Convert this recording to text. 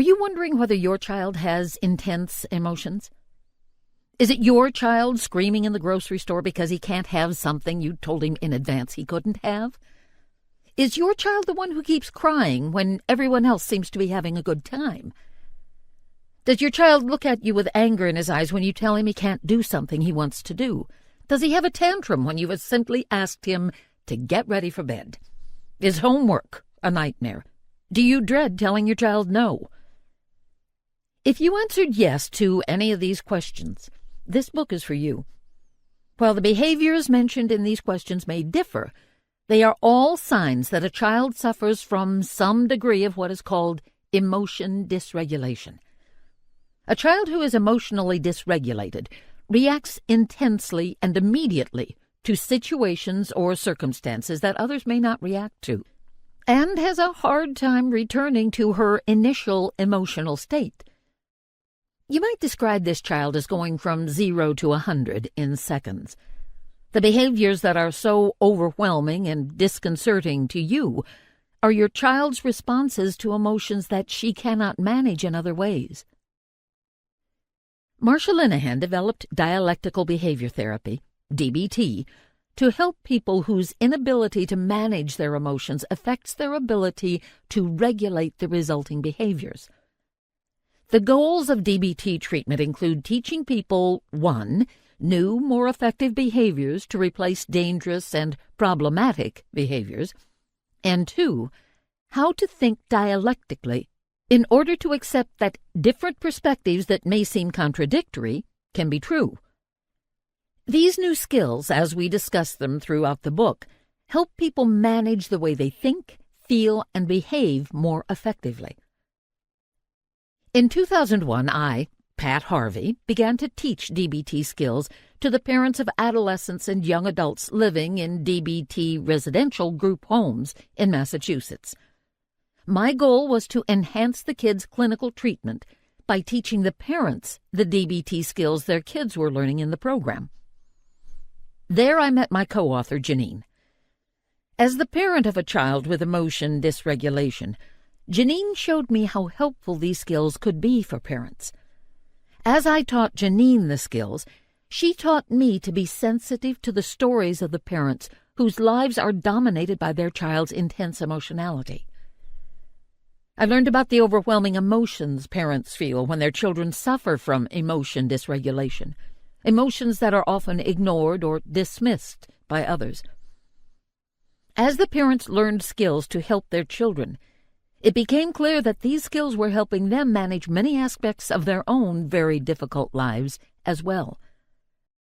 Are you wondering whether your child has intense emotions? Is it your child screaming in the grocery store because he can't have something you told him in advance he couldn't have? Is your child the one who keeps crying when everyone else seems to be having a good time? Does your child look at you with anger in his eyes when you tell him he can't do something he wants to do? Does he have a tantrum when you have simply asked him to get ready for bed? Is homework a nightmare? Do you dread telling your child no? If you answered yes to any of these questions, this book is for you. While the behaviors mentioned in these questions may differ, they are all signs that a child suffers from some degree of what is called emotion dysregulation. A child who is emotionally dysregulated reacts intensely and immediately to situations or circumstances that others may not react to, and has a hard time returning to her initial emotional state. You might describe this child as going from 0 to 100 in seconds. The behaviors that are so overwhelming and disconcerting to you are your child's responses to emotions that she cannot manage in other ways. Marsha Linehan developed dialectical behavior therapy, DBT, to help people whose inability to manage their emotions affects their ability to regulate the resulting behaviors. The goals of DBT treatment include teaching people 1. New, more effective behaviors to replace dangerous and problematic behaviors, and 2. How to think dialectically in order to accept that different perspectives that may seem contradictory can be true. These new skills, as we discuss them throughout the book, help people manage the way they think, feel, and behave more effectively. In 2001, I, Pat Harvey, began to teach DBT skills to the parents of adolescents and young adults living in DBT residential group homes in Massachusetts. My goal was to enhance the kids' clinical treatment by teaching the parents the DBT skills their kids were learning in the program. There I met my co-author, Janine. As the parent of a child with emotion dysregulation, Janine showed me how helpful these skills could be for parents. As I taught Janine the skills, she taught me to be sensitive to the stories of the parents whose lives are dominated by their child's intense emotionality. I learned about the overwhelming emotions parents feel when their children suffer from emotion dysregulation, emotions that are often ignored or dismissed by others. As the parents learned skills to help their children, it became clear that these skills were helping them manage many aspects of their own very difficult lives as well.